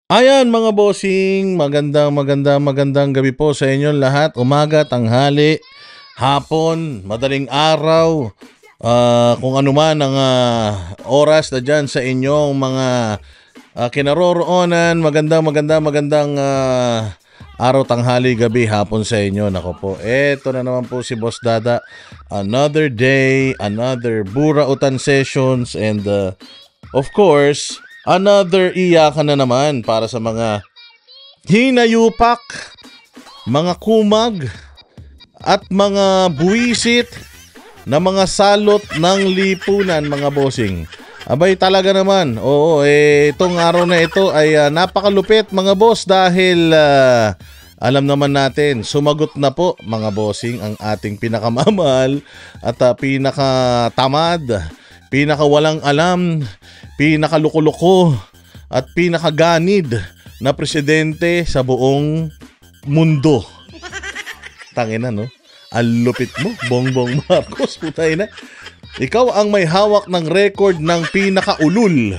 Ayan mga bossing, magandang gabi po sa inyong lahat. Umaga, tanghali, hapon, madaling araw, kung ano man ang oras na dyan sa inyong mga kinaroroonan. Magandang araw, tanghali, gabi, hapon sa inyo. Nako po, eto na naman po si Boss Dada. Another day, another Burautan sessions, and of course, another iyakan na naman para sa mga hinayupak, mga kumag, at mga buwisit na mga salot ng lipunan, mga bossing. Abay talaga naman, itong araw na ito ay napakalupit mga boss dahil alam naman natin, sumagot na po mga bossing ang ating pinakamamahal at pinakatamad, pinakawalang alam, pinakaluko-luko at pinakaganid na presidente sa buong mundo. Tangina, no? Ang lupit mo, Bongbong Marcos, putay na. Ikaw ang may hawak ng record ng pinakaulul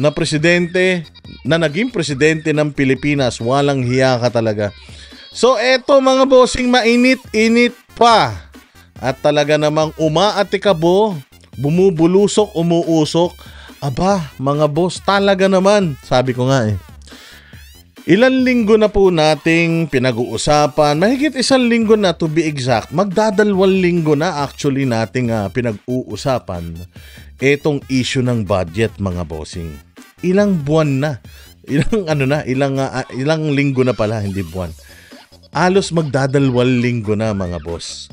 na presidente na naging presidente ng Pilipinas. Walang hiya ka talaga. So eto mga bossing, mainit-init pa. At talaga namang umaatikabo, bumubulusok, umuusok. Aba, mga boss, talaga naman. Sabi ko nga ilan linggo na po nating pinag-uusapan. Mahigit isang linggo na to be exact. Magdadalawang linggo na actually nating pinag-uusapan etong issue ng budget, mga bossing. Ilang buwan na. Ilang linggo na pala, hindi buwan. Alos magdadalawang linggo na, mga boss.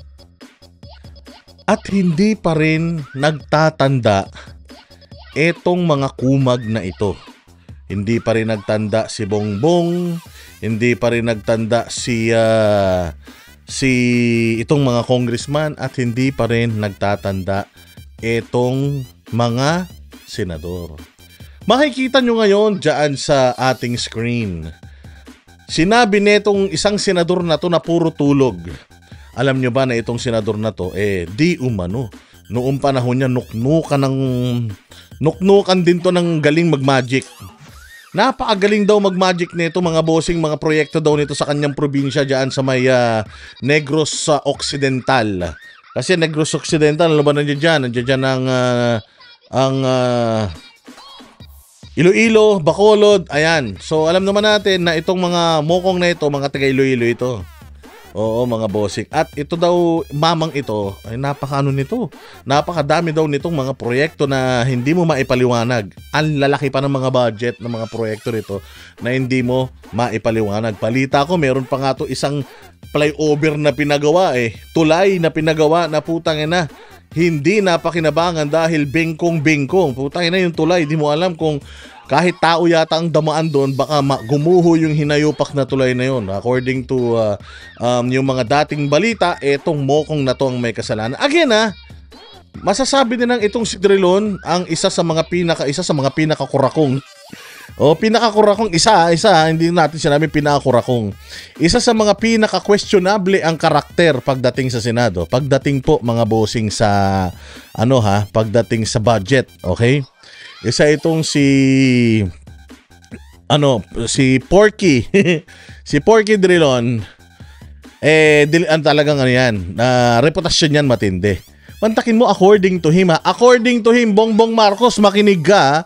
At hindi pa rin nagtatanda etong mga kumag na ito. Hindi pa rin nagtanda si Bongbong, hindi pa rin nagtanda si itong mga congressman, at hindi pa rin nagtatanda etong mga senador. Makikita nyo ngayon dyan sa ating screen. Sinabi netong isang senador na to na puro tulog. Alam nyo ba na itong senador na to, di umano. Noong panahon niya, nuknukan din to ng galing mag-magic. Napakagaling daw mag-magic nito, mga bossing, mga proyekto daw nito sa kanyang probinsya dyan sa may Negros Occidental. Kasi Negros Occidental, ano ba nandiyan dyan? Nandiyan dyan ang Iloilo, Bacolod, ayan. So alam naman natin na itong mga mokong na ito, mga taga Iloilo ito. Oo, mga bossing. At ito daw, mamang ito, ay napakaano nito. Napakadami daw nitong mga proyekto na hindi mo maipaliwanag. Ang lalaki pa ng mga budget ng mga proyekto nito na hindi mo maipaliwanag. Balita ko, meron pa nga to isang flyover na pinagawa tulay na pinagawa na putang ina. Hindi napakinabangan dahil bengkong-bengkong. Putang ina yung tulay, di mo alam kung kahit tao yata ang damaan doon, baka gumuho yung hinayupak na tulay na yun. According to yung mga dating balita, etong mokong na to ang may kasalanan. Again masasabi din ng itong si Drilon ang isa sa mga pinakakurakong. Pinakakurakong isa, hindi natin sinabi pinakakurakong. Isa sa mga pinaka-questionable ang karakter pagdating sa Senado. Pagdating po mga bossing sa pagdating sa budget, okay? Isa itong si Porky. Si Porky Drilon, talagang yan, reputasyon yan matindi. Mantakin mo according to him, according to him, Bongbong Marcos, makinig ka.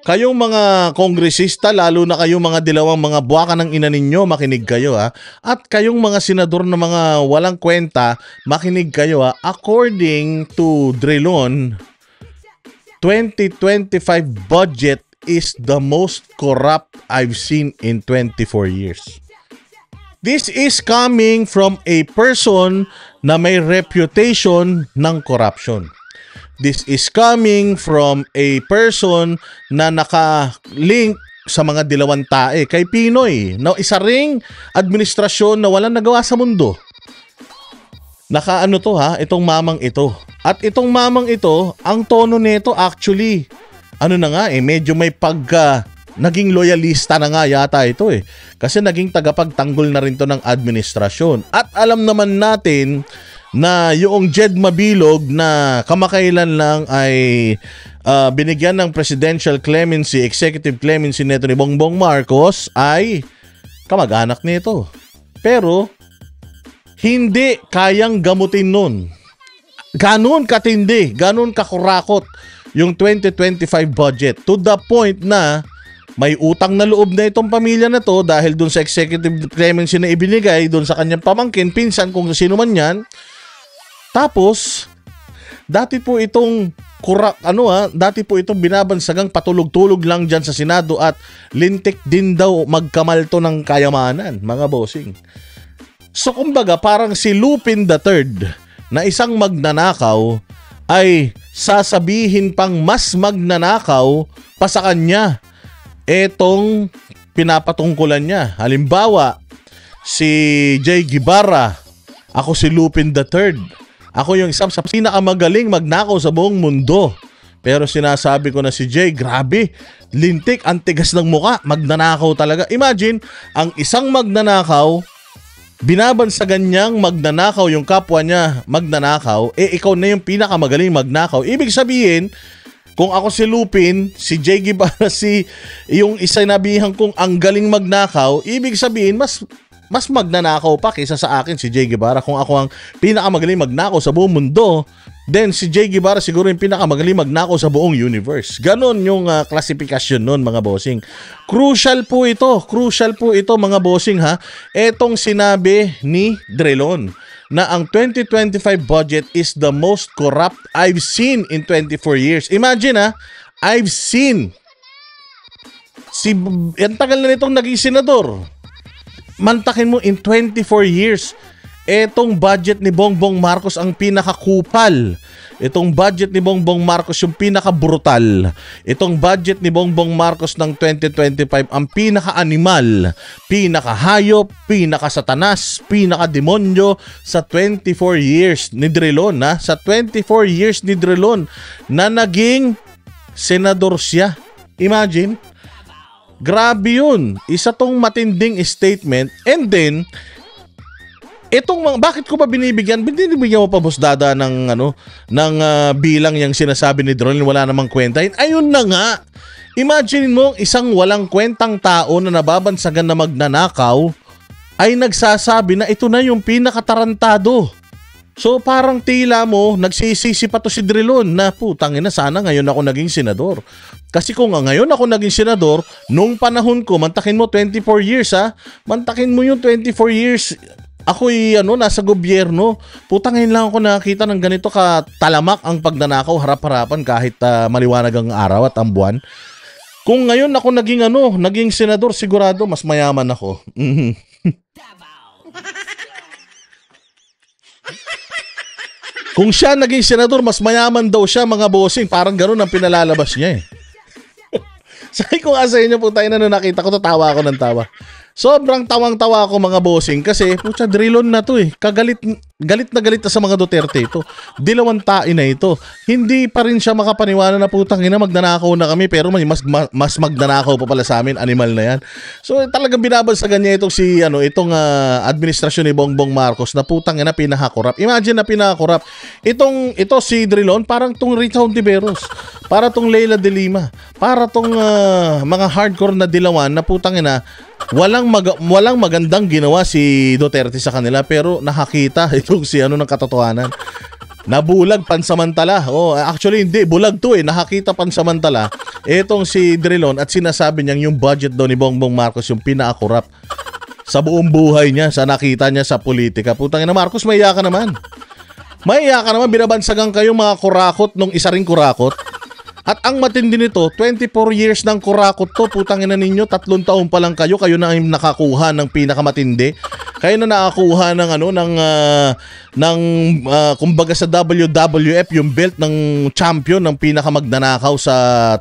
Kayong mga kongresista, lalo na kayong mga dilawang mga buwaka ng ina ninyo, makinig kayo At kayong mga senador na mga walang kwenta, makinig kayo According to Drilon, 2025 budget is the most corrupt I've seen in 24 years. This is coming from a person na may reputation ng corruption. This is coming from a person na naka-link sa mga dilawang tae kay Pinoy, na isa ring administrasyon na walang nagawa sa mundo. Nakaano to itong mamang ito. At itong mamang ito, ang tono nito actually, medyo may naging loyalista na nga yata ito Kasi naging tagapagtanggol na rin to ng administrasyon. At alam naman natin na yung Jed Mabilog na kamakailan lang ay binigyan ng presidential clemency, executive clemency nito ni Bongbong Marcos ay kamag-anak nito. Pero hindi kayang gamutin nun. Ganon katindi, ganon kakurakot yung 2025 budget to the point na may utang na loob na itong pamilya na to dahil dun sa executive clemency na ibinigay dun sa kanyang pamangkin, pinsan, kung sino man yan. Tapos, dati po itong binabansagang patulog-tulog lang dyan sa Senado at lintik din daw magkamalto ng kayamanan, mga bossing. So kumbaga parang si Lupin III na isang magnanakaw ay sasabihin pang mas magnanakaw pa sa kanya etong pinapatungkulan niya. Halimbawa, si Jay Guevara, ako si Lupin III. Ako yung isang sa pinakamagaling magnakaw sa buong mundo. Pero sinasabi ko na si Jay, grabe, lintik, ang tigas ng muka, magnanakaw talaga. Imagine, ang isang magnanakaw, binabansagan niyang magnanakaw yung kapwa niya magnanakaw, ikaw na yung pinakamagaling magnakaw. Ibig sabihin, kung ako si Lupin, si Jay Guevara, yung isa nabihan kong ang galing magnakaw, ibig sabihin, mas magnanakaw pa kaysa sa akin si Jay Guevara. Kung ako ang pinakamagaling magnakaw sa buong mundo, then si Jay Guevara siguro yung pinakamagaling magnakaw sa buong universe. Ganon yung klasifikasyon nun, mga bossing. Crucial po ito mga bossing ha. Etong sinabi ni Drilon na ang 2025 budget is the most corrupt I've seen in 24 years. Imagine ha, I've seen. Ang tagal na nitong naging senador. Mantakin mo in 24 years. Etong budget ni Bongbong Marcos ang pinakakupal. Itong budget ni Bongbong Marcos yung pinakabrutal. Itong budget ni Bongbong Marcos ng 2025 ang pinaka-animal, pinaka-hayop, pinaka-satanas, pinaka-demonyo sa 24 years ni Drilon. Sa 24 years ni Drilon na naging senador siya. Imagine. Grabe yun. Isa tong matinding statement. And then, bakit ko ba binibigyan mo pa Boss Dada ng bilang yung sinasabi ni Drilon, wala namang kwenta. Ayun na nga. Imagine mo isang walang kwentang tao na nababansagan na magnanakaw ay nagsasabi na ito na yung pinakatarantado. So parang tila mo nagsisisi pa to si Drilon na putangin na, sana ngayon ako naging senador. Kasi kung ngayon ako naging senador, nung panahon ko, mantakin mo 24 years ha, mantakin mo yung 24 years. Ako'y nasa gobyerno. Putangin lang ako nakakita ng ganito katalamak ang pagnanakaw harap-harapan kahit maliwanag ang araw at ang buwan. Kung ngayon ako naging senador, sigurado mas mayaman ako. Kung siya naging senador, mas mayaman daw siya, mga bossing. Parang gano'n ang pinalalabas niya eh. Sabi ko nga sa inyo, putay na nung nakita ko, tawa ako ng tawa. Sobrang tawang-tawa ako, mga bossing, kasi putya, Drilon na to eh. Galit na sa mga Duterte ito. Dilawang tain na ito. Hindi pa rin siya makapaniwala na putang ina, magnanakaw na kami, pero mas magnanakaw pa pala sa amin, animal na yan. So talagang binabansagan niya itong administrasyon ni Bongbong Marcos na putang ina, pinakakorap. Imagine na pinakakorap. Ito si Drilon, parang tong Rita Hontiveros, para tong Leila de Lima, para tong mga hardcore na dilawan na putang ina, walang magandang ginawa si Duterte sa kanila, pero nakakita itong ng katotohanan. Nabulag pansamantala. Actually hindi, bulag to eh. Nakakita pansamantala itong si Drilon at sinasabi niyang yung budget daw ni Bongbong Marcos yung pinaka-corrupt sa buong buhay niya, sa nakita niya sa politika. Putang ina, Marcos, maiya ka naman. Maiya ka naman, binabansagan kayong mga kurakot nung isa ring kurakot. At ang matindi nito, 24 years ng kurakot to, putang ina ninyo, 3 taon pa lang kayo na ang nakakuha ng pinakamatindi. Kayo na nakakuha kumbaga sa WWF, yung belt ng champion ng pinakamagnanakaw sa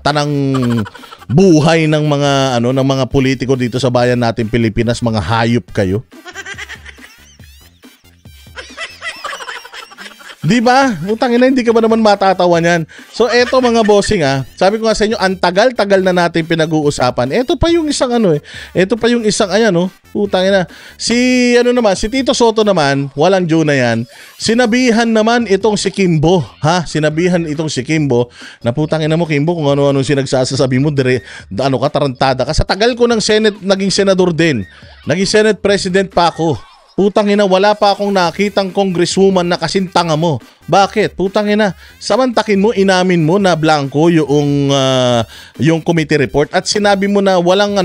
tanang buhay ng mga politiko dito sa bayan natin Pilipinas, mga hayop kayo. Di ba? Utang ina, hindi ka ba naman matatawa niyan? So eto mga bossing sabi ko nga sa inyo, ang tagal-tagal na natin pinag-uusapan. Eto pa yung isang Eto pa yung isang utang ina. Si Tito Soto naman, walang Diyo na yan. Sinabihan naman itong si Kimbo, Sinabihan itong si Kimbo na putang ina mo Kimbo, kung ano-ano sinagsasabi mo, tarantada ka. Sa tagal ko ng Senate, naging senador din. Naging Senate President pa ako. Putang ina, wala pa akong nakitang congresswoman na kasing tanga mo. Bakit? Putang ina, samantakin mo, inamin mo na blanco yung committee report at sinabi mo na walang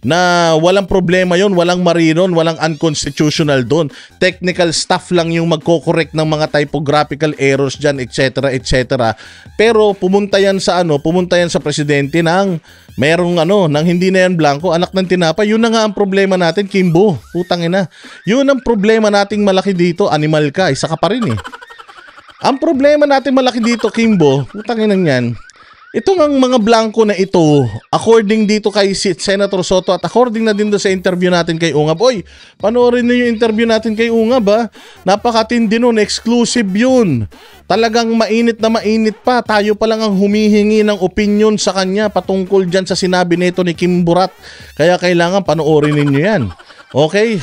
na walang problema yon, walang mali ron, walang unconstitutional doon. Technical staff lang yung magko-correct ng mga typographical errors dyan, etc. etc. Pero pumunta yan sa presidente ng merong nang hindi na yan blanco, anak ng tinapay. Yun na nga ang problema natin, Kimbo. Putang ina. Yun ang problema nating malaki dito, animal ka, isa ka pa rin eh. Ang problema natin malaki dito, Kimbo, putang ina yan. Ito ng mga blanco na ito, according dito kay Senator Soto at according na din doon sa interview natin kay Ungab. Oy, panoorin niyo yung interview natin kay Ungab Napakatindi nun, exclusive yun. Talagang mainit na mainit pa. Tayo pa lang ang humihingi ng opinion sa kanya patungkol dyan sa sinabi nito ni Kim Burat. Kaya kailangan panoorin ninyo yan. Okay?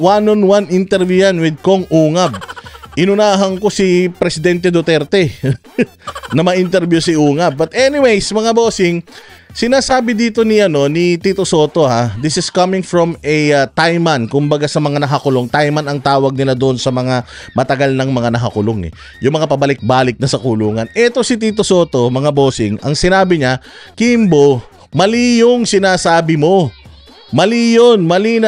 One-on-one interview yan with Kong Ungab. Inunahan ko si Presidente Duterte na ma-interview si Ungab. But anyways, mga bossing, sinasabi dito ni Tito Soto this is coming from a Taiman, kumbaga sa mga nakakulong. Taiman ang tawag nila doon sa mga matagal ng mga nakakulong yung mga pabalik-balik na sa kulungan. Ito si Tito Soto, mga bossing, ang sinabi niya, Kimbo, mali yung sinasabi mo. Mali yun, mali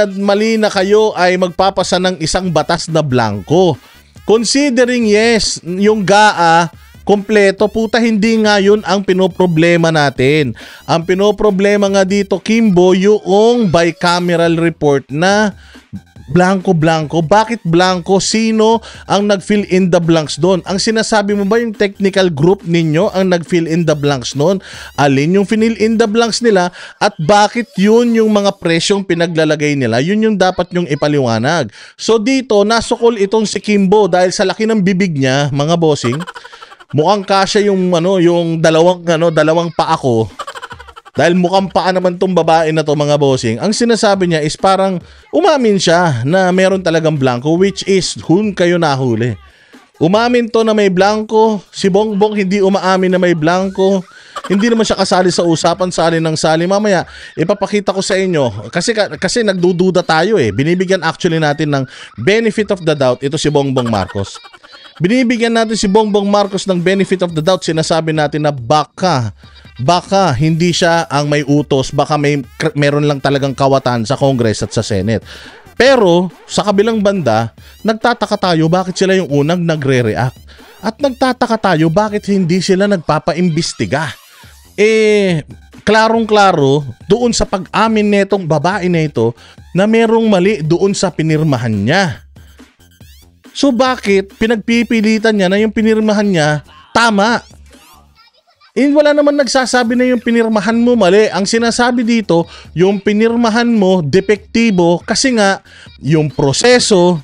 na kayo ay magpapasa ng isang batas na blanco. Considering yes, yung GAA kompleto, puta, hindi nga yun ang pinoproblema natin. Ang pinoproblema nga dito, Kimbo, yung bicameral report na blanco-blanco. Bakit blanco? Sino ang nag-fill in the blanks doon? Ang sinasabi mo ba yung technical group ninyo ang nag-fill in the blanks doon? Alin yung fill in the blanks nila at bakit yun yung mga presyong pinaglalagay nila? Yun yung dapat yung ipaliwanag. So dito, nasukol itong si Kimbo dahil sa laki ng bibig niya, mga bossing. Mukhang kasya yung dalawang paa ko. Dahil mukhang paa naman tong babae na to, mga bossing. Ang sinasabi niya is parang umamin siya na meron talagang blanco, which is kayo nahuli. Umamin to na may blanco. Si Bongbong hindi umaamin na may blanco. Hindi naman siya kasali sa usapan, sali ng sali. Mamaya ipapakita ko sa inyo kasi nagdududa tayo Binibigyan actually natin ng benefit of the doubt ito si Bongbong Marcos. Binibigyan natin si Bongbong Marcos ng benefit of the doubt. Sinasabi natin na baka hindi siya ang may utos, baka meron lang talagang kawatan sa Congress at sa Senate. Pero sa kabilang banda, nagtataka tayo bakit sila yung unang nagre-react. At nagtataka tayo bakit hindi sila nagpapaimbestiga. Klarong-klaro doon sa pag-amin netong babae na ito na merong mali doon sa pinirmahan niya. So bakit pinagpipilitan niya na yung pinirmahan niya tama? Wala naman nagsasabi na yung pinirmahan mo mali. Ang sinasabi dito, yung pinirmahan mo depektibo kasi nga yung proseso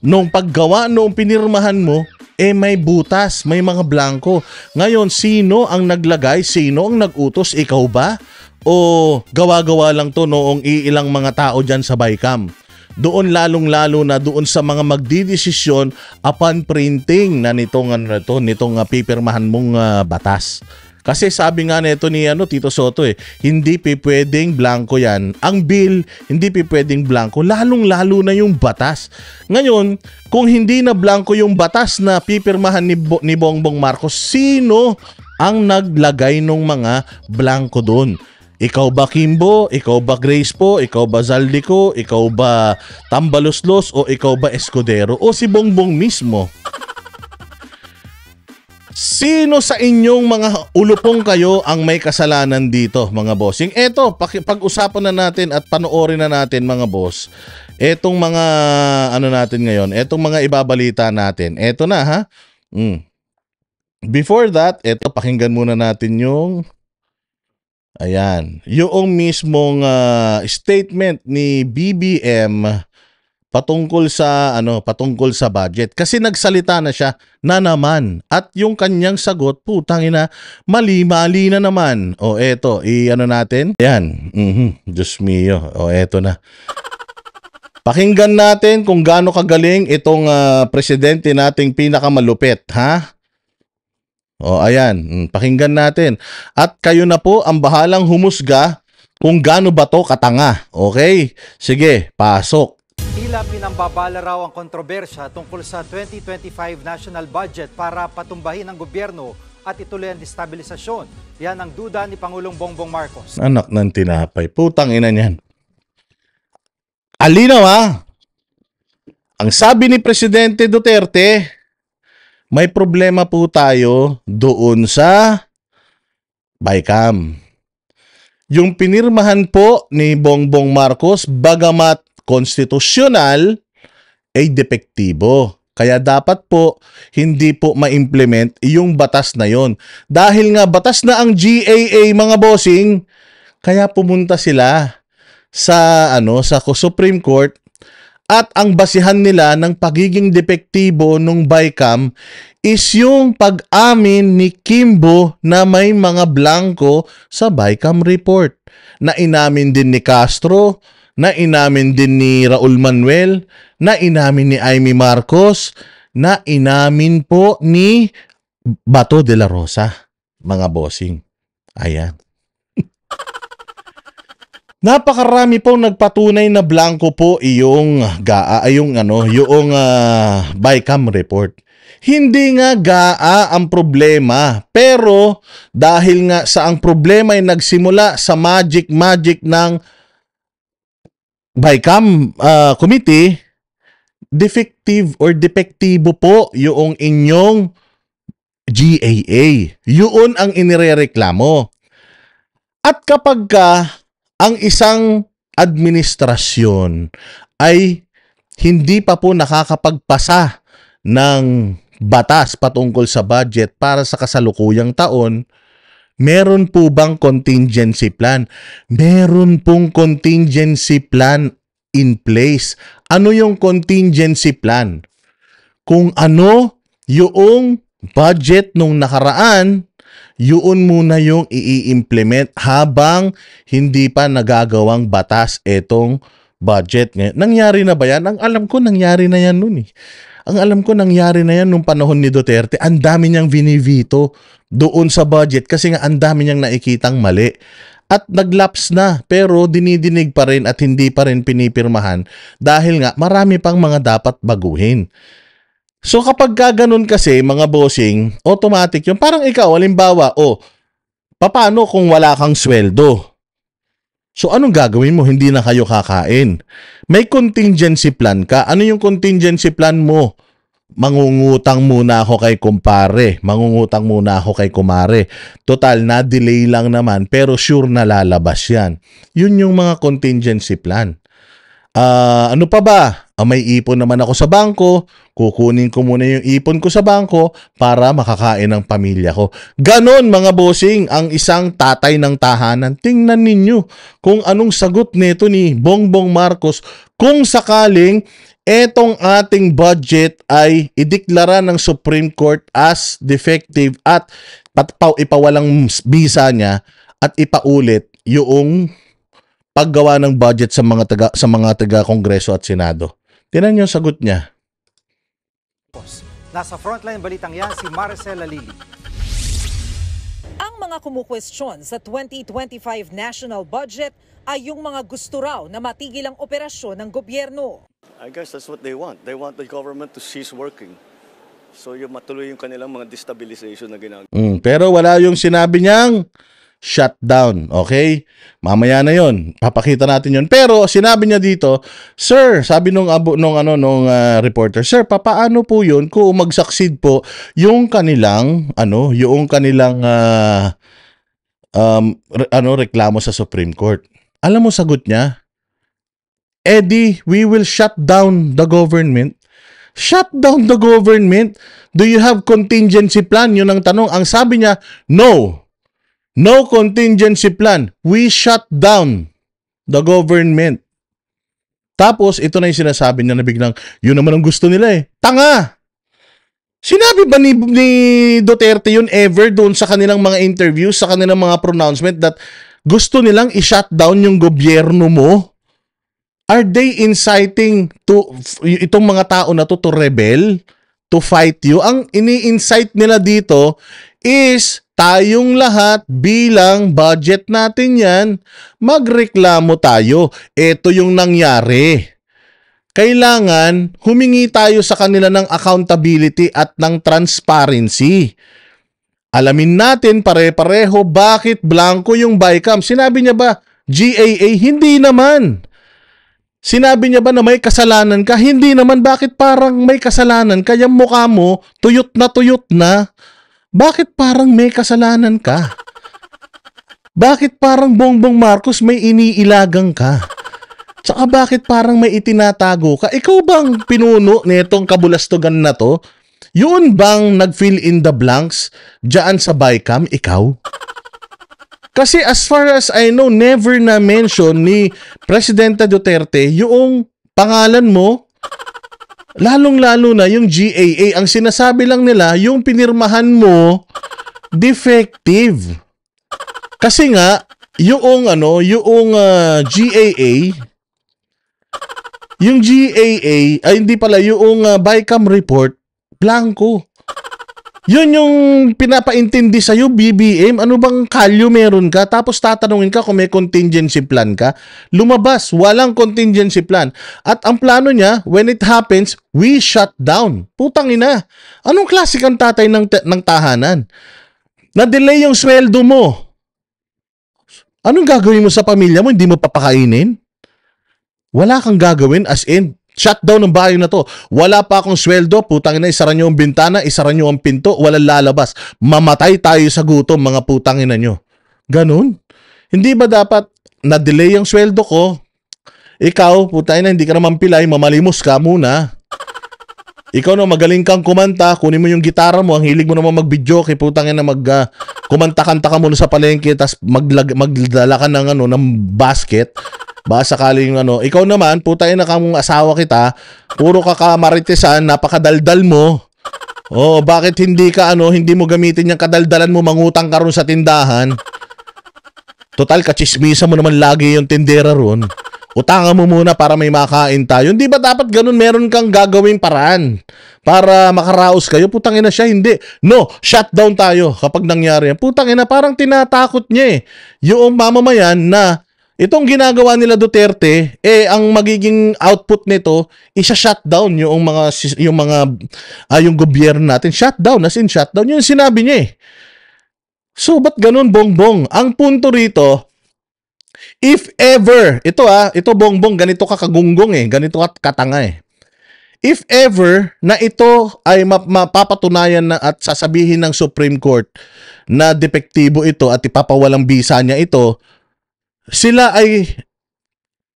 nung paggawa noong pinirmahan mo may butas, may mga blanco. Ngayon, sino ang naglagay? Sino ang nagutos? Ikaw ba? O gawa-gawa lang to noong iilang mga tao dyan sa BICAM? Doon lalong-lalo na doon sa mga magdidesisyon upon printing na nitong pipirmahan mong batas. Kasi sabi nga nito ni Tito Soto hindi pwedeng blanco yan. Ang bill, hindi pwedeng blanco, lalong-lalo na yung batas. Ngayon, kung hindi na blanco yung batas na pipirmahan ni Bongbong Marcos, sino ang naglagay ng mga blanco doon? Ikaw ba Kimbo? Ikaw ba Grace po? Ikaw ba Zaldico? Ikaw ba Tambaloslos? O ikaw ba Escudero? O si Bongbong mismo? Sino sa inyong mga ulupong kayo ang may kasalanan dito, mga bossing? Eto, pag-usapan na natin at panoorin na natin, mga boss. Etong mga natin ngayon, etong mga ibabalita natin. Eto na Before that, eto, pakinggan muna natin yung yung mismong statement ni BBM patungkol sa patungkol sa budget kasi nagsalita na siya na naman at yung kanyang sagot putang ina mali-mali na naman. O eto, natin. Yan. Diyos mio. O eto na. Pakinggan natin kung gaano kagaling itong presidente nating pinakamalupit, ha? O ayan, pakinggan natin. At kayo na po ang bahalang humusga kung gaano ba to katanga. Okay? Sige, pasok. Tila pinambabala raw ang kontrobersya tungkol sa 2025 national budget para patumbahin ang gobyerno at ituloy ang destabilisasyon. Yan ang duda ni Pangulong Bongbong Marcos. Anak ng tinapay. Putang ina niyan. Alinaw ha? Ang sabi ni Presidente Duterte, may problema po tayo doon sa BICAM. Yung pinirmahan po ni Bongbong Marcos, bagamat konstitusyonal, ay depektibo. Kaya dapat po hindi po ma-implement yung batas na yon. Dahil nga batas na ang GAA mga bossing, kaya pumunta sila sa Supreme Court at ang basihan nila ng pagiging depektibo nung BICAM is yung pag-amin ni Kimbo na may mga blanco sa BICAM report. Na inamin din ni Castro, na inamin din ni Raul Manuel, na inamin ni Amy Marcos, na inamin po ni Bato de la Rosa, mga bossing. Ayan. Napakarami pong nagpatunay na blanco po yung BICAM report. Hindi nga GAA ang problema, pero dahil nga sa ang problema ay nagsimula sa magic ng BICAM committee, defective or depektibo po yung inyong GAA. Yun ang inirereklamo. At kapag ang isang administrasyon ay hindi pa po nakakapagpasa ng batas patungkol sa budget para sa kasalukuyang taon, meron po bang contingency plan? Meron pong contingency plan in place. Ano yung contingency plan? Kung ano yung budget nung nakaraan, yun muna yung i-implement habang hindi pa nagagawang batas etong budget. Nangyari na ba yan? Ang alam ko nangyari na yan noon eh. Ang alam ko nangyari na yan nung panahon ni Duterte. Ang dami niyang vinivito doon sa budget kasi nga ang dami niyang nakikitang mali. At naglaps na pero dinidinig pa rin at hindi pa rin pinipirmahan dahil nga marami pang mga dapat baguhin. So kapag gaganon kasi mga bossing, automatic yung parang ikaw, halimbawa, paano kung wala kang sweldo? So anong gagawin mo? Hindi na kayo kakain. May contingency plan ka. Ano yung contingency plan mo? Mangungutang muna ako kay kumpare. Mangungutang muna ako kay kumare. Total, na-delay lang naman pero sure na lalabas yan. Yun yung mga contingency plan. Ano pa ba? May ipon naman ako sa bangko, kukunin ko muna yung ipon ko sa bangko para makakain ng pamilya ko. Ganon mga bossing ang isang tatay ng tahanan. Tingnan ninyo kung anong sagot nito ni Bongbong Marcos kung sakaling etong ating budget ay ideklara ng Supreme Court as defective at ipawalang bisa niya at ipaulit yung paggawa ng budget sa mga taga-Kongreso at Senado. Tingnan niyo ang sagot niya. Nasa frontline balitang yan si Maricel Alili. Ang mga kumukwestiyon sa 2025 national budget ay yung mga gusto raw na matigil ang operasyon ng gobyerno. I guess that's what they want. They want the government to cease working. So yung matuloy yung kanilang mga destabilization na ginagawa. Pero wala yung sinabi niyang shutdown, okay? Mamaya na yon, papakita natin yon. Pero sinabi niya dito, sir, sabi nung reporter, sir, papaano po yun kung mag-succeed po yung kanilang reklamo sa Supreme Court? Alam mo sagot niya? Eddie, we will shut down the government. Shut down the government? Do you have contingency plan? Yun ang tanong. Ang sabi niya, no. No contingency plan. We shut down the government. Tapos, ito na yung sinasabi niya na biglang, yun naman ang gusto nila eh. Tanga! Sinabi ba ni Duterte yun ever doon sa kanilang mga interviews, sa kanilang mga pronouncement that gusto nilang i-shutdown yung gobyerno mo? Are they inciting itong mga tao na to rebel? To fight you? Ang ini-incite nila dito is tayong lahat bilang budget natin yan, magreklamo tayo. Ito yung nangyari. Kailangan humingi tayo sa kanila ng accountability at ng transparency. Alamin natin pare-pareho bakit blanco yung BICAM. Sinabi niya ba GAA? Hindi naman. Sinabi niya ba na may kasalanan ka? Hindi naman. Bakit parang may kasalanan ka? Yung mukha mo, tuyot na. Bakit parang may kasalanan ka? Bakit parang Bongbong Marcos may iniilagang ka? Tsaka bakit parang may itinatago ka? Ikaw bang pinuno nitong kabulastugan na to? Yun bang nag-fill in the blanks dyan sa BICAM? Ikaw? Kasi as far as I know, never na mention ni Presidente Duterte yung pangalan mo, lalong-lalo na yung GAA. Ang sinasabi lang nila, yung pinirmahan mo, defective. Kasi nga, yung BICAM report, blanco. Yun yung pinapaintindi sa'yo, BBM. Ano bang kalyo meron ka? Tapos tatanungin ka kung may contingency plan ka. Lumabas, walang contingency plan. At ang plano niya, when it happens, we shut down. Putang ina. Anong klase kang tatay ng tahanan? Na-delay yung sweldo mo. Anong gagawin mo sa pamilya mo? Hindi mo papakainin? Wala kang gagawin as in, shutdown ng bahay na to. Wala pa akong sweldo, putang ina, isara nyo ang bintana, isara nyo ang pinto, walang lalabas. Mamatay tayo sa gutom, mga putang ina nyo. Ganun? Hindi ba dapat na-delay ang sweldo ko? Ikaw, putang ina, hindi ka naman pilay, mamalimos ka muna. Ikaw na magaling kang kumanta, kunin mo yung gitara mo, ang hilig mo naman mag-video, kay putang ina kumanta-kanta ka muna sa palengke, tapos magdala ka ng basket. Ba sakaling ikaw naman, putay na kamong asawa kita, puro ka kamaritisan, napakadaldal mo. Oh, bakit hindi mo gamitin yung kadaldalan mo, mangutang ka ron sa tindahan? Total, kachismisa mo naman lagi yung tindera ron. Utangan mo muna para may makain tayo. Hindi ba dapat ganun, meron kang gagawing paraan para makaraos kayo? Putang ina siya, hindi. No, shutdown tayo kapag nangyari yan. Putang ina, parang tinatakot niya eh. Yung mamamayan na itong ginagawa nila Duterte, ang magiging output nito, isa-shutdown yung gobyerno natin. Shutdown, as in shutdown. Yun sinabi niya eh. So, ba't ganun, Bongbong? Ang punto rito, if ever, ito Bongbong, ganito ka kagunggong eh, ganito ka katanga eh. If ever na ito ay mapapatunayan na at sasabihin ng Supreme Court na depektibo ito at ipapawalang bisa niya ito, sila ay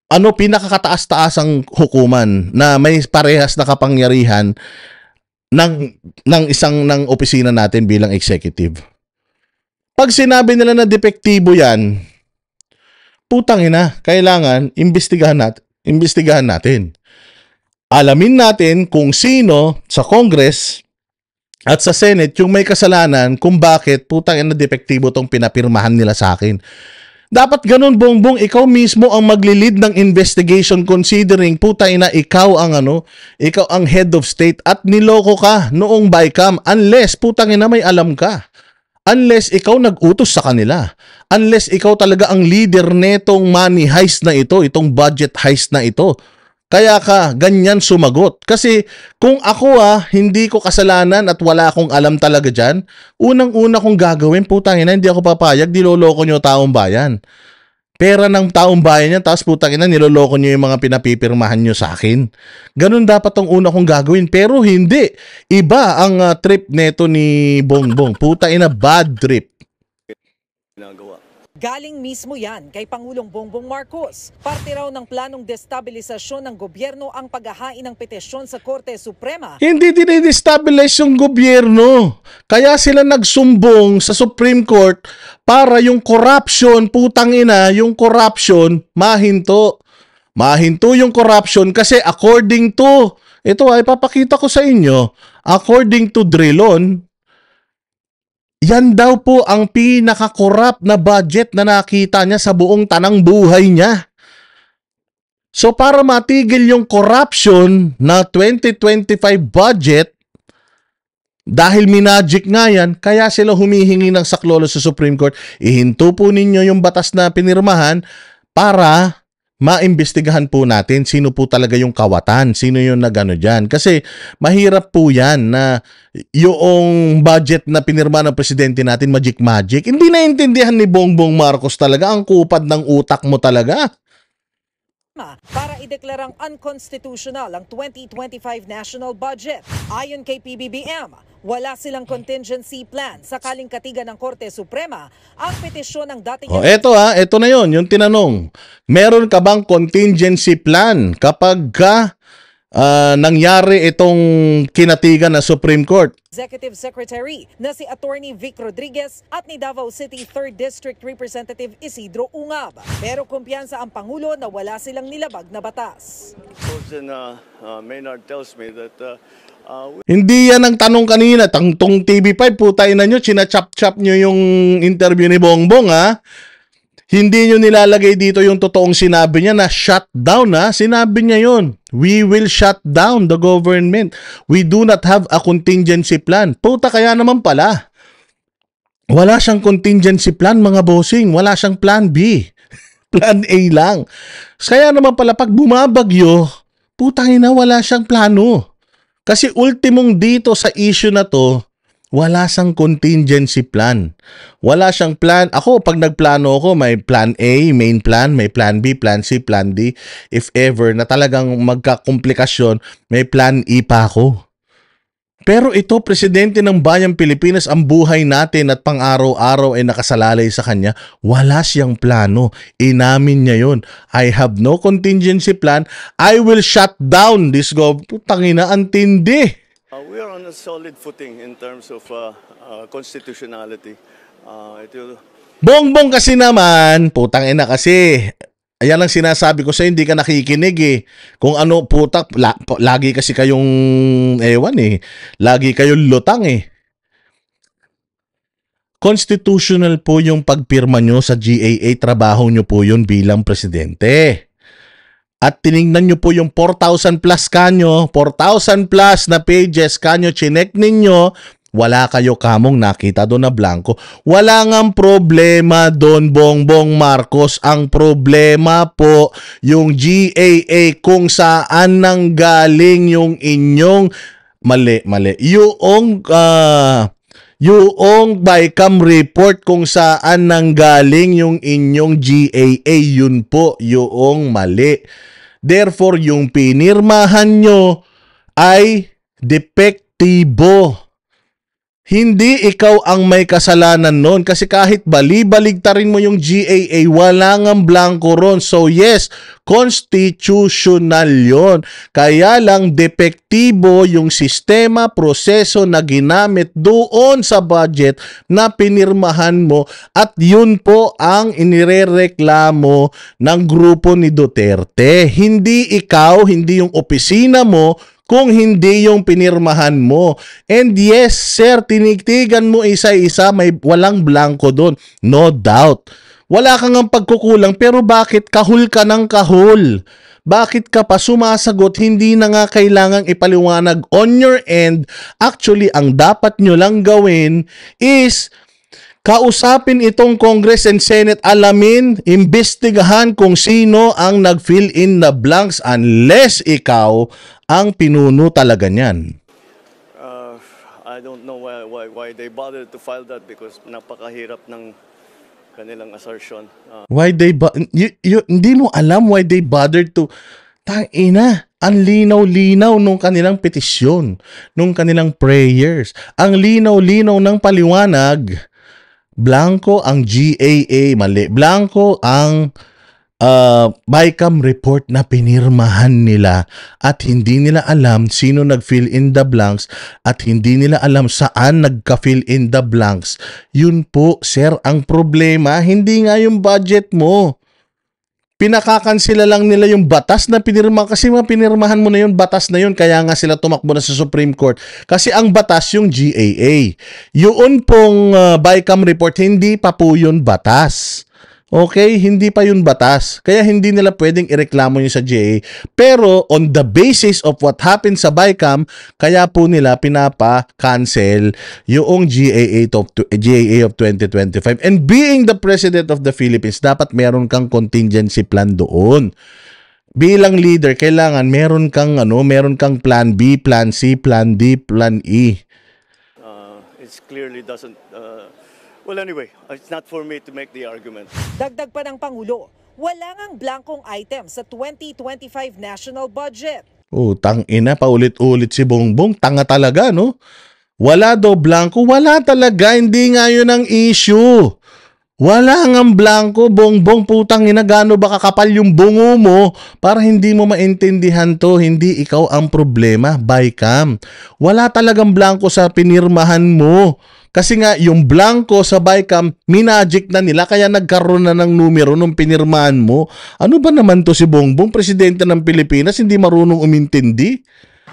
pinakakataas-taasang hukuman na may parehas na kapangyarihan ng opisina natin bilang executive. Pag sinabi nila na depektibo yan, putang ina, kailangan imbestigahan natin. Alamin natin kung sino sa Congress at sa Senate yung may kasalanan kung bakit putang ina depektibo tong pinapirmahan nila sa akin. Dapat ganun, Bongbong, ikaw mismo ang maglilid ng investigation considering putay na ikaw ang head of state at niloko ka noong BICAM unless putang ina may alam ka. Unless ikaw nag-utos sa kanila. Unless ikaw talaga ang leader netong money heist na ito, itong budget heist na ito. Kaya ka ganyan sumagot. Kasi kung ako hindi ko kasalanan at wala akong alam talaga dyan, unang-una kong gagawin, putang ina, hindi ako papayag, niloloko nyo taong bayan. Pera ng taong bayan yan, tapos putang ina, niloloko nyo yung mga pinapipirmahan nyo sa akin. Ganun dapat ang una kong gagawin, pero hindi. Iba ang trip neto ni Bongbong. Putang ina, bad trip. Ginagawa. Galing mismo yan kay Pangulong Bongbong Marcos. Parte raw ng planong destabilisasyon ng gobyerno ang paghahain ng petisyon sa Korte Suprema. Hindi dinidestabilize yung gobyerno. Kaya sila nagsumbong sa Supreme Court para yung corruption, putang ina, yung corruption, mahinto. mahinto yung corruption kasi according to, ito ay papakita ko sa inyo, according to Drilon, yan daw po ang pinaka-corrupt na budget na nakita niya sa buong tanang buhay niya. So para matigil yung corruption na 2025 budget, dahil minagic nga yan, kaya sila humihingi ng saklolo sa Supreme Court, ihinto po ninyo yung batas na pinirmahan para maimbestigahan po natin sino po talaga yung kawatan, sino yung nagano dyan. Kasi mahirap po yan na yung budget na pinirma ng presidente natin, magic. Hindi naintindihan ni Bongbong Marcos talaga, ang kupad ng utak mo talaga. Para ideklarang unconstitutional ang 2025 national budget. Ayon kay PBBM, wala silang contingency plan sakaling katigan ng Korte Suprema ang petisyon ng dating... Eto na yon, yung tinanong. Meron ka bang contingency plan kapag nangyari itong kinatigan ng Supreme Court? Executive Secretary na si Attorney Vic Rodriguez at ni Davao City 3rd District Representative Isidro Ungab. Pero kumpiyansa ang Pangulo na wala silang nilabag na batas. Maynard tells me that hindi yan ang tanong kanina. Tong TV5 po tayo na nyo, chinachap-chap nyo yung interview ni Bongbong ha. Hindi nyo nilalagay dito yung totoong sinabi niya na shut down ha. Sinabi niya yun. We will shut down the government. We do not have a contingency plan. Puta, kaya naman pala. Wala siyang contingency plan mga bossing. Wala siyang plan B. Plan A lang. Kaya naman pala pag bumabagyo, putang ina, wala siyang plano. Kasi ultimong dito sa issue na to, wala siyang contingency plan. Wala siyang plan. Ako, pag nagplano ako, may plan A, main plan, may plan B, plan C, plan D. If ever na talagang magkakomplikasyon, may plan E pa ako. Pero ito, Presidente ng Bayang Pilipinas, ang buhay natin at pang-araw-araw ay nakasalalay sa kanya. Wala siyang plano. Inamin niya yun. I have no contingency plan. I will shut down this government. Putangina, antindi. we are on a solid footing in terms of constitutionality. Bongbong kasi naman, putang ina kasi. Ayan ang sinasabi ko sa hindi ka nakikinig eh. Kung ano putak, lagi kasi kayong ewan eh. Lagi kayong lutang eh. Constitutional po yung pagpirma nyo sa GAA, trabaho nyo po yun bilang presidente. At tiningnan nyo po yung 4,000 plus kanyo, 4,000 plus na pages kanyo, chinek ninyo, wala kayo kamong nakita doon na blanco. Wala ngang problema doon, Bongbong Marcos. Ang problema po yung GAA kung saan nanggaling yung inyong mali. Yung BICAM report kung saan nanggaling yung inyong GAA, yun po yung mali. Therefore, yung pinirmahan nyo ay depektibo. Hindi ikaw ang may kasalanan nun kasi kahit bali-baligtarin mo yung GAA, wala ngang blanco ron. So yes, constitutional yon. Kaya lang depektibo yung sistema, proseso na ginamit doon sa budget na pinirmahan mo at yun po ang inirereklamo ng grupo ni Duterte. Hindi ikaw, hindi yung opisina mo, kung hindi yung pinirmahan mo. And yes, sir, tinigtigan mo isa-isa, may walang blanco doon. No doubt. Wala kang ang pagkukulang, pero bakit kahul ka ng kahul? Bakit ka pa sumasagot? Hindi na nga kailangang ipaliwanag on your end. Actually, ang dapat nyo lang gawin is kausapin itong Congress and Senate, alamin, imbestigahan kung sino ang nag-fill in the blanks unless ikaw ang pinuno talaga niyan. I don't know why they bothered to file that because napakahirap ng kanilang assertion. Why they hindi mo alam why they bothered to. Tangina, ang linaw-linaw nung kanilang petisyon, nung kanilang prayers. Ang linaw-linaw ng paliwanag. Blanco ang GAA, mali. Blanco ang BICAM report na pinirmahan nila at hindi nila alam sino nag-fill in the blanks at hindi nila alam saan nagka-fill in the blanks. Yun po, sir, ang problema. Hindi nga yung budget mo. Pinakakansela lang nila yung batas na pinirma kasi pinirmahan mo na yun, batas na yun, kaya nga sila tumakbo na sa Supreme Court. Kasi ang batas yung GAA. Yun pong BICAM report, hindi pa po yun batas. Okay, hindi pa yun batas. Kaya hindi nila pwedeng ireklamo yun sa GAA. Pero on the basis of what happened sa BICAM, kaya po nila pinapa-cancel yung GAA of 2025. And being the President of the Philippines, dapat meron kang contingency plan doon. Bilang leader, kailangan meron kang plan B, plan C, plan D, plan E. It clearly doesn't. Well, anyway, it's not for me to make the argument. Dagdag pa ng Pangulo, wala ngang blankong item sa 2025 national budget. Tangina, paulit-ulit si Bongbong. Tanga talaga, no? Wala daw blanco. Wala talaga. Hindi nga yun ang issue. Wala ngang blanco, Bongbong. Putang ina, gaano ba kakapal yung bungo mo para hindi mo maintindihan to? Hindi ikaw ang problema, BICAM. Wala talagang blanco sa pinirmahan mo. Kasi nga, yung blanco sa BICAM, minagic na nila, kaya nagkaroon na ng numero nung pinirmahan mo. Ano ba naman to si Bongbong, presidente ng Pilipinas, hindi marunong umintindi?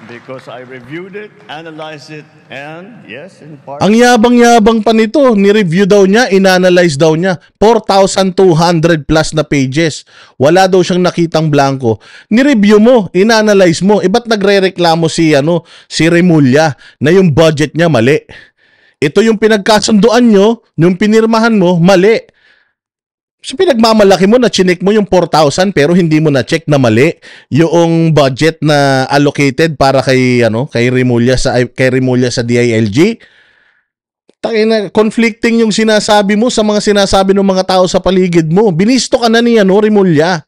Because I reviewed it, analyzed it, and yes, in part... Ang yabang-yabang pa nito, ni-review daw niya, inanalyze daw niya, 4,200 plus na pages. Wala daw siyang nakitang blanco. Ni-review mo, inanalyze mo, ba't nagre-reklamo si Remulla na yung budget niya mali? Ito yung pinagkasunduan nyo, yung pinirmahan mo, mali. So pinagmamalaki mo na chinek mo yung 4,000 pero hindi mo na check na mali yung budget na allocated para kay Remulla sa DILG. Takina, conflicting yung sinasabi mo sa mga sinasabi ng mga tao sa paligid mo. Binisto ka na ni Remulla.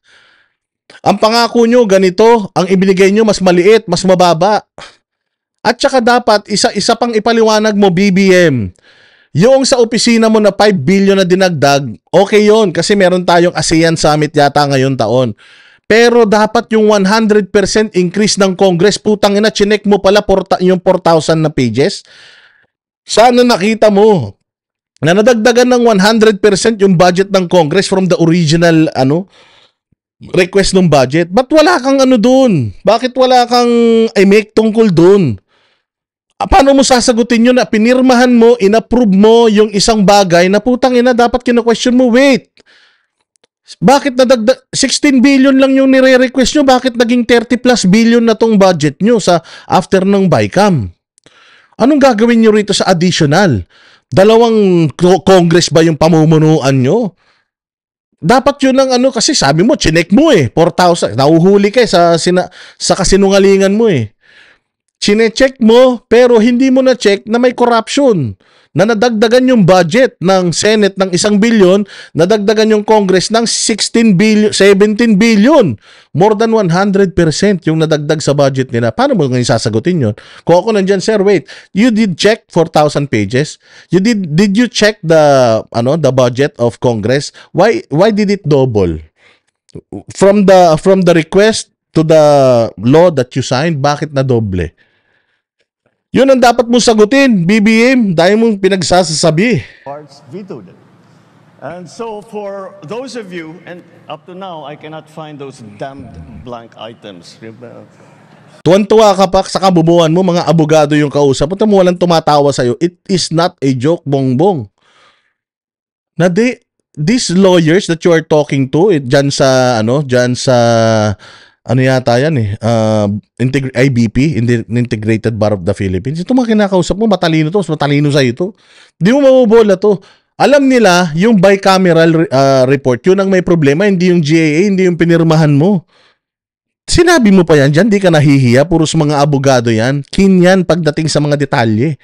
Ang pangako nyo ganito, ang ibinigay nyo mas maliit, mas mababa. At saka dapat, isa pang ipaliwanag mo, BBM. Yung sa opisina mo na 5 billion na dinagdag, okay yon kasi meron tayong ASEAN Summit yata ngayon taon. Pero dapat yung 100% increase ng Congress, putang ina, chinek mo pala yung 4,000 na pages. Sana nakita mo na nadagdagan ng 100% yung budget ng Congress from the original request ng budget. Ba't wala kang doon? Bakit wala kang make tungkol doon? Paano mo sasagutin yun na pinirmahan mo, inapprove mo yung isang bagay na putang ina dapat kino-question mo? Wait, bakit nadagdag 16 billion lang yung nire-request nyo? Bakit naging 30 plus billion na tong budget nyo sa after ng BICAM? Anong gagawin nyo rito sa additional? Dalawang Congress ba yung pamumunuan nyo? Dapat yun ang kasi sabi mo, chinek mo 4,000. Nahuhuli ka sa kasinungalingan mo Chine-check mo pero hindi mo na-check na may corruption. Na nadagdagan yung budget ng Senate ng 1 billion, nadagdagan yung Congress ng 17 billion. More than 100% yung nadagdag sa budget nila. Paano mo ngayon sasagutin yun? Kung ako nandyan, sir, wait. You did check 4,000 pages? Did you check the budget of Congress? Why did it double? From the request to the law that you signed, bakit na doble? Yun ang dapat mong sagutin, BBM, dahil mong pinagsasabi. Parts vetoed it. And so for those of you, and up to now, I cannot find those damned blank items. Tuwan-tuwa ka pa sa kabubuan mo, mga abogado yung kausap. Punta mo walang tumatawa sa'yo. It is not a joke, Bongbong. Na these lawyers that you are talking to, dyan sa yata yan IBP, Integrated Bar of the Philippines. Ito mga kinakausap mo, matalino to, mas matalino sa'yo to. Di mo mabubola to. Alam nila, yung bicameral report, yun ang may problema, hindi yung GAA, hindi yung pinirmahan mo. Sinabi mo pa yan dyan, di ka nahihiya, puros mga abogado yan. Kinyan pagdating sa mga detalye.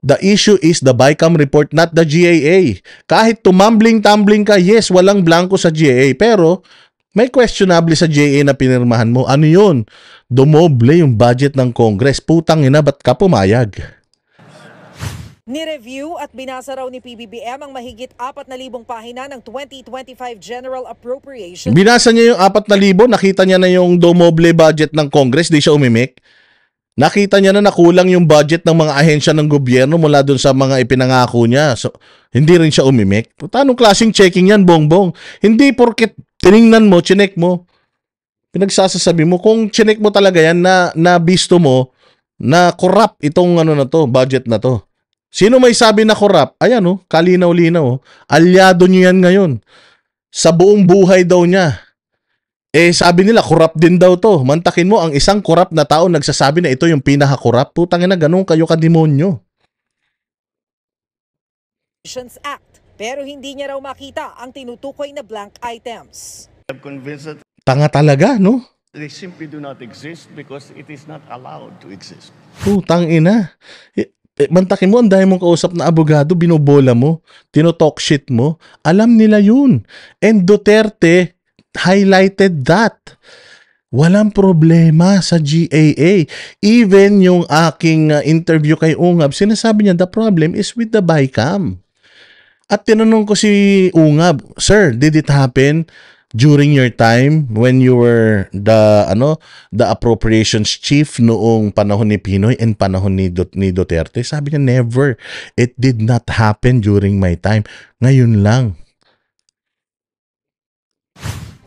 The issue is the BICAM report, not the GAA. Kahit tumambling-tumbling ka, yes, walang blanco sa GAA, pero may questionable sa GAA na pinirmahan mo. Ano yun? Dumoble yung budget ng Congress. Putang ina, ba't ka pumayag? Ni-review at binasa raw ni PBBM ang mahigit 4,000 pahina ng 2025 General Appropriation. Binasa niya yung 4,000, nakita niya na yung dumoble budget ng Congress, di siya umimik. Nakita niya na nakulang yung budget ng mga ahensya ng gobyerno mula dun sa mga ipinangako niya. So, hindi rin siya umimik. Anong klaseng checking yan, Bongbong? Hindi porket tiningnan mo, chinek mo, pinagsasasabi mo, kung chinek mo talaga yan na bisto mo na corrupt itong ano na to, budget na to. Sino may sabi na corrupt? Ayan oh, kalinaw-linaw oh. Alyado niyo yan ngayon. Sa buong buhay daw niya. Sabi nila, corrupt din daw to. Mantakin mo, ang isang corrupt na tao nagsasabi na ito yung pinaka-corrupt. Putang ina, ganun kayo kademonyo. Act, pero hindi niya raw makita ang tinutukoy na blank items. I'm convinced that Tanga talaga, no? they simply do not exist because it is not allowed to exist. Putang ina. Mantakin mo, ang dahil mong kausap na abogado, binobola mo, tinotalk shit mo. Alam nila yun. And Duterte highlighted that. Walang problema sa GAA. Even yung aking interview kay Ungab, sinasabi niya, the problem is with the BICAM. At tinanong ko si Ungab, Sir, did it happen during your time when you were the appropriations chief noong panahon ni Pinoy and panahon ni Duterte? Sabi niya, never. It did not happen during my time. Ngayon lang.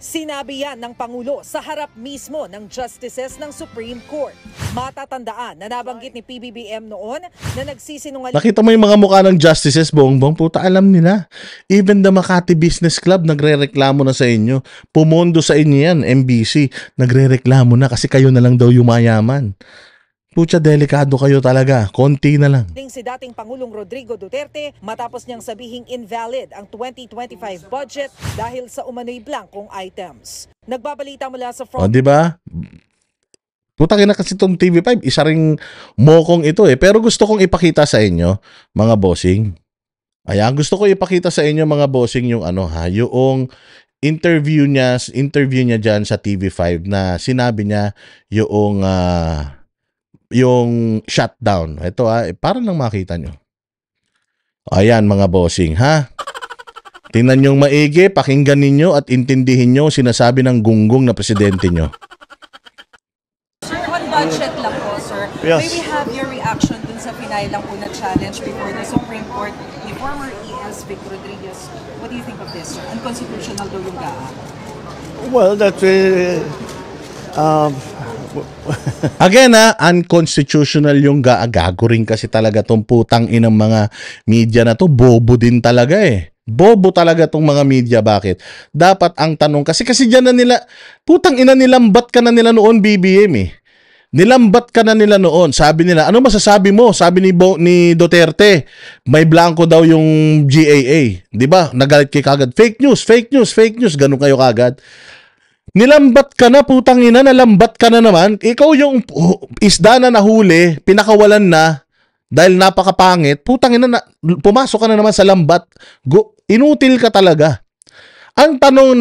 Sinabi yan ng Pangulo sa harap mismo ng justices ng Supreme Court. Matatandaan na nabanggit ni PBBM noon na nagsisinungaling. Nakita mo yung mga mukha ng justices, Bongbong, puta, alam nila. Even the Makati Business Club, nagre-reklamo na sa inyo. Pumondo sa inyo yan, MBC, nagre-reklamo na kasi kayo na lang daw yumayaman. Pucha, delikado kayo talaga. Konti na lang. Si dating Pangulong Rodrigo Duterte matapos niyang sabihing invalid ang 2025 budget dahil sa umano'y blankong items. Nagbabalita mula sa O, di ba? Putangin na kasi itong TV5, isa ring mokong ito eh. Pero gusto kong ipakita sa inyo, mga bossing. Ayan, gusto ko ipakita sa inyo, mga bossing, yung yung interview niya dyan sa TV5 na sinabi niya yung shutdown. Ito para lang makita nyo. Ayan, mga bossing, ha? Tingnan nyo maigi, pakinggan ninyo at intindihin nyo sinasabi ng gunggong na presidente nyo. Sir, on budget lang po, sir. Yes. May we have your reaction dun sa final lang po na challenge before the Supreme Court ni former ES Vic Rodriguez. What do you think of this, sir? Unconstitutional daw yung GAA. Well, that Again unconstitutional yung gago rin kasi talaga tong putang inang mga media na to. Bobo din talaga eh. Bobo talaga tong mga media. Bakit? Dapat ang tanong, kasi dyan na nila, putang ina, nilambat ka na nila noon, BBM eh. Nilambat ka na nila noon. Sabi nila, ano masasabi mo? Sabi ni Duterte, may blanco daw yung GAA. Di ba? Nagalit kay kagad. Fake news, fake news, fake news. Ganun kayo kagad. Nilambat ka na, putang ina, nalambat ka na naman. Ikaw yung isda na nahuli, pinakawalan na, dahil napakapangit, putang ina, pumasok ka na naman sa lambat. Inutil ka talaga. Ang tanong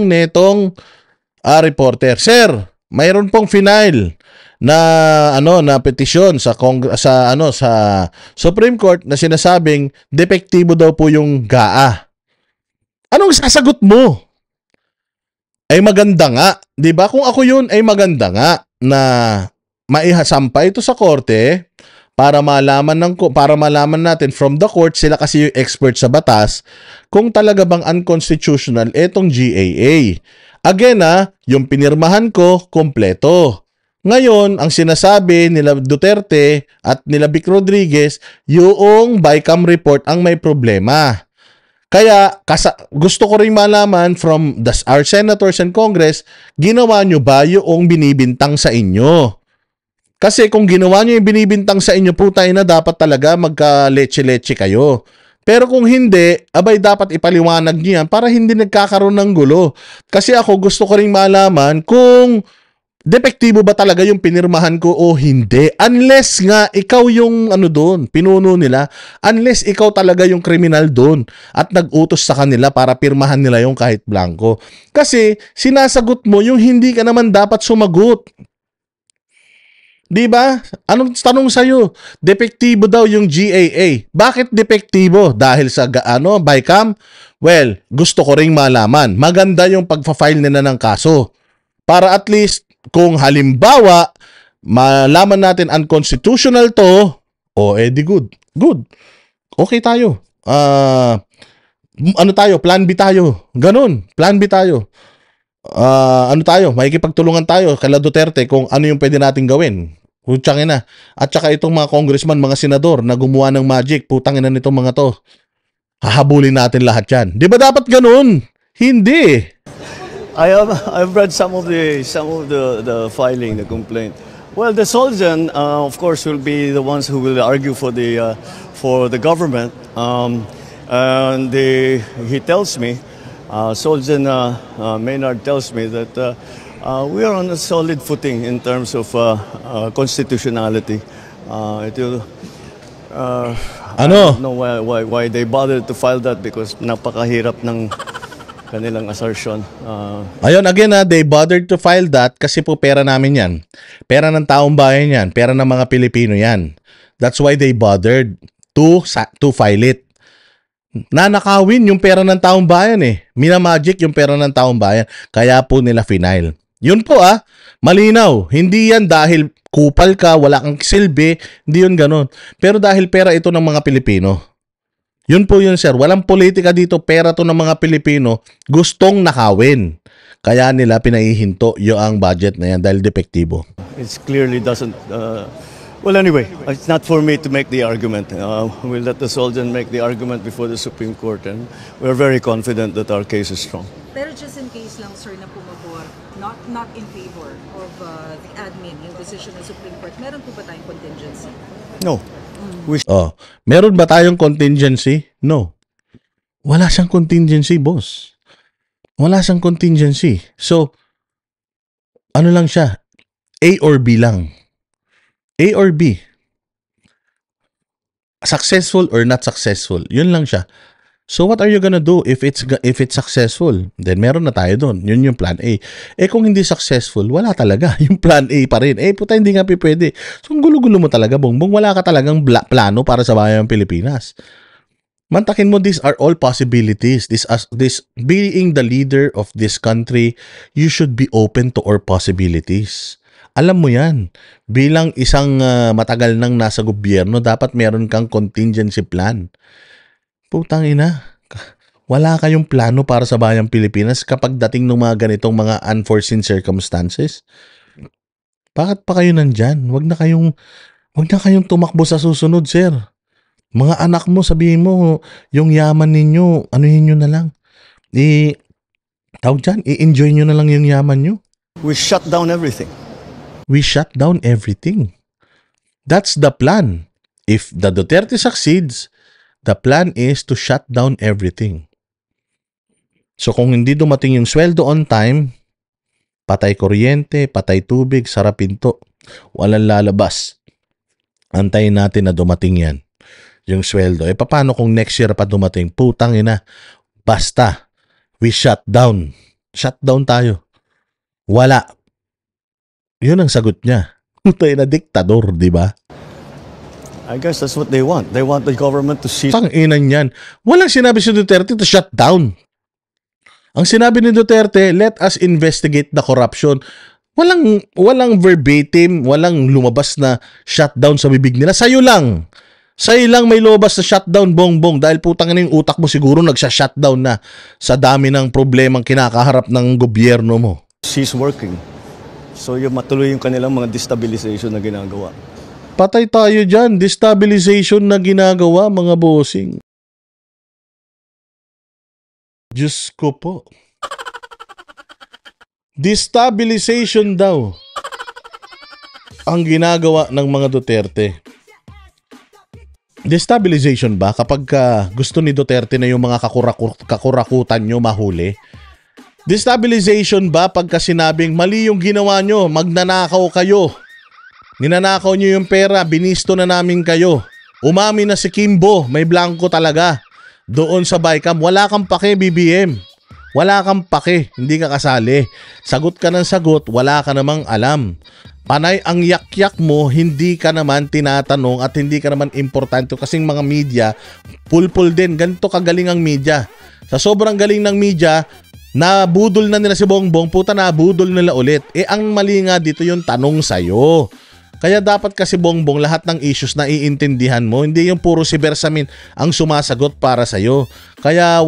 nitong reporter, Sir, mayroon pong final na petisyon sa Supreme Court na sinasabing depektibo daw po yung GAA. Anong sasagot mo? Ay maganda nga, 'di ba? Kung ako 'yun, ay maganda nga na maihasampa ito sa korte para malaman natin from the court, sila kasi yung expert sa batas, kung talaga bang unconstitutional etong GAA. Again yung pinirmahan ko kompleto. Ngayon, ang sinasabi nila Duterte at nila Vic Rodriguez, yung BICAM report ang may problema. Kaya gusto ko rin malaman from our senators and Congress, ginawa nyo ba yung binibintang sa inyo? Kasi kung ginawa nyo yung binibintang sa inyo, putay na, dapat talaga magka-leche-leche kayo. Pero kung hindi, abay dapat ipaliwanag nyo yan para hindi nagkakaroon ng gulo. Kasi ako gusto ko rin malaman kung depektibo ba talaga yung pinirmahan ko o hindi. Unless nga ikaw yung doon, pinuno nila. Unless ikaw talaga yung kriminal doon at nag-utos sa kanila para pirmahan nila yung kahit blanco. Kasi sinasagot mo yung hindi ka naman dapat sumagot. Diba? Anong tanong sa'yo? Depektibo daw yung GAA. Bakit depektibo? Dahil sa BICAM? Well, gusto ko ring malaman. Maganda yung pagpa-file nila ng kaso. Para at least kung halimbawa malaman natin unconstitutional to, di good. Good. Okay tayo. Ano tayo? Plan B tayo. Ganun. Plan B tayo. Ano tayo? Makikipagtulungan tayo kala Duterte kung ano yung pwede natin gawin. Putsangin na. At saka itong mga congressman, mga senador na gumawa ng magic, putangin na nitong mga to. Hahabulin natin lahat yan. Di ba dapat ganun? Hindi. I've read some of the filing, the complaint. Well, the Solzhen, of course, will be the ones who will argue for the government. And he tells me, Solzhen Maynard tells me that we are on a solid footing in terms of constitutionality. I don't know why they bothered to file that because napakahirap ng kanilang assertion. Ayun, again they bothered to file that kasi po pera namin yan. Pera ng taong bayan yan. Pera ng mga Pilipino yan. That's why they bothered to file it. Nanakawin yung pera ng taong bayan eh. Minamagic yung pera ng taong bayan. Kaya po nila final. Yun po malinaw. Hindi yan dahil kupal ka, wala kang silbi. Hindi yun ganun. Pero dahil pera ito ng mga Pilipino. Yun po yun, sir. Walang politika dito. Pera to ng mga Pilipino. Gustong nakawin. Kaya nila pinaihinto yung budget na yan dahil depektibo. It clearly doesn't... well, anyway, it's not for me to make the argument. We'll let the Solzhen make the argument before the Supreme Court, and we're very confident that our case is strong. Pero just in case lang, sir, na pumabor, not in favor of the admin, yung decision ng Supreme Court, meron po ba tayong contingency? No. Meron ba tayong contingency? No. Wala siyang contingency, boss. Wala siyang contingency. So, ano lang siya? A or B lang. A or B. Successful or not successful. Yun lang siya. So what are you gonna do if it's successful? Then meron na tayo doon. Yun yung plan A. Kung hindi successful, wala talaga. Yung plan A pa rin. Puta, hindi nga pwede. So ang gulo-gulo mo talaga, bongbong. Wala ka talagang plano para sa bayang Pilipinas. Mantakin mo, these are all possibilities. This being the leader of this country, you should be open to all possibilities. Alam mo yan. Bilang isang matagal nang nasa gobyerno, dapat meron kang contingency plan. Putang ina. Wala kayong plano para sa bayang Pilipinas kapag dating ng mga ganitong mga unforeseen circumstances. Bakit pa kayo nandyan? Wag na kayong tumakbo sa susunod, sir. Mga anak mo, sabihin mo, yung yaman ninyo, anuhin nyo na lang. Tawag dyan, i-enjoy nyo na lang yung yaman nyo. We shut down everything. We shut down everything. That's the plan. If the Duterte succeeds, the plan is to shut down everything. So kung hindi dumating yung sweldo on time, patay kuryente, patay tubig, sara pinto, walang lalabas. Antayin natin na dumating yan, yung sweldo. Paano kung next year pa dumating? Putang ina. Basta, we shut down. Shut down tayo. Wala. Yun ang sagot niya. Putay na diktador, di ba? I guess that's what they want. They want the government to cease. Tang inan yan. Walang sinabi si Duterte to shut down. Ang sinabi ni Duterte, let us investigate the corruption. Walang verbatim, walang lumabas na shutdown sa bibig nila. Sa'yo lang may lumabas na shutdown, bongbong, dahil putang ina yung utak mo siguro nagsha-shutdown na sa dami ng problemang kinakaharap ng gobyerno mo. Cease working. So yung matuloy yung kanilang mga destabilization na ginagawa. Patay tayo dyan. Destabilization na ginagawa, mga bossing. Diyos ko po. Destabilization daw ang ginagawa ng mga Duterte. Destabilization ba kapag gusto ni Duterte na yung mga kakurakutan nyo mahuli? Destabilization ba pagka sinabing mali yung ginawa nyo, magnanakaw kayo? Ninanakaw nyo yung pera, binisto na namin kayo. Umami na si Kimbo, may blanco talaga. Doon sa Bicam, wala kang pake, BBM. Wala kang pake, hindi ka kasali. Sagot ka ng sagot, wala ka namang alam. Panay ang yak-yak mo, hindi ka naman tinatanong at hindi ka naman importante kasing mga media, pulpul din. Ganito kagaling ang media. Sa sobrang galing ng media, nabudol na nila si Bongbong, puta nabudol nila ulit. Ang mali nga dito yung tanong sa'yo. Kaya dapat kasi Bongbong, lahat ng issues na iintindihan mo, hindi yung puro si Bersamin ang sumasagot para sa'yo. Kaya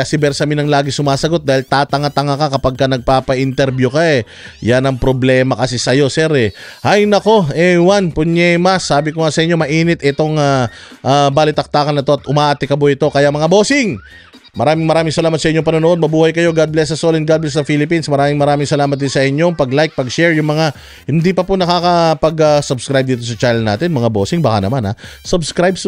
si Bersamin ang lagi sumasagot dahil tatanga-tanga ka kapag ka nagpapa-interview ka eh. Yan ang problema kasi sa'yo, sir eh. Hay nako, Juan Punyema, sabi ko nga sa inyo, mainit itong balitaktakan na to at umaatikaboy ito. Kaya mga bossing, maraming salamat sa inyong panonood. Mabuhay kayo. God bless us all and God bless the Philippines. Maraming salamat din sa inyong pag-like, pag-share. Yung mga hindi pa po nakakapag-subscribe dito sa channel natin, mga bossing, baka naman subscribe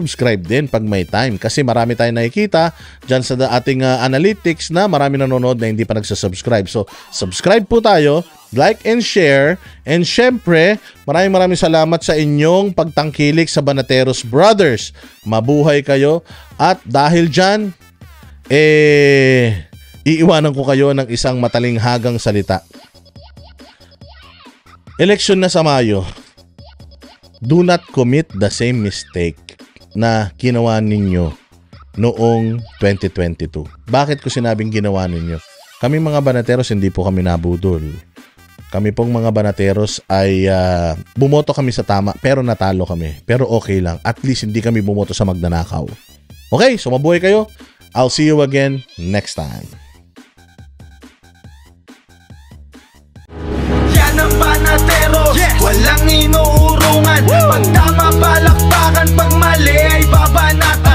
din pag may time. Kasi marami tayong nakikita dyan sa ating analytics na marami nanonood na hindi pa nagsasubscribe. So, subscribe po tayo, like and share. And syempre, maraming salamat sa inyong pagtangkilik sa Banateros Brothers. Mabuhay kayo. At dahil dyan, iiwanan ko kayo ng isang matalinghagang salita. Eleksyon na sa Mayo. Do not commit the same mistake na ginawa ninyo noong 2022. Bakit ko sinabing ginawa ninyo? Kami mga Banateros, hindi po kami nabudol. Kami pong mga Banateros ay bumoto kami sa tama pero natalo kami. Pero okay lang. At least hindi kami bumoto sa magnanakaw. Okay, so mabuhay kayo. I'll see you again next time. Yan ang Banateros, walang inuurungan. Pag tama palakpakan, pag mali ay babanatan.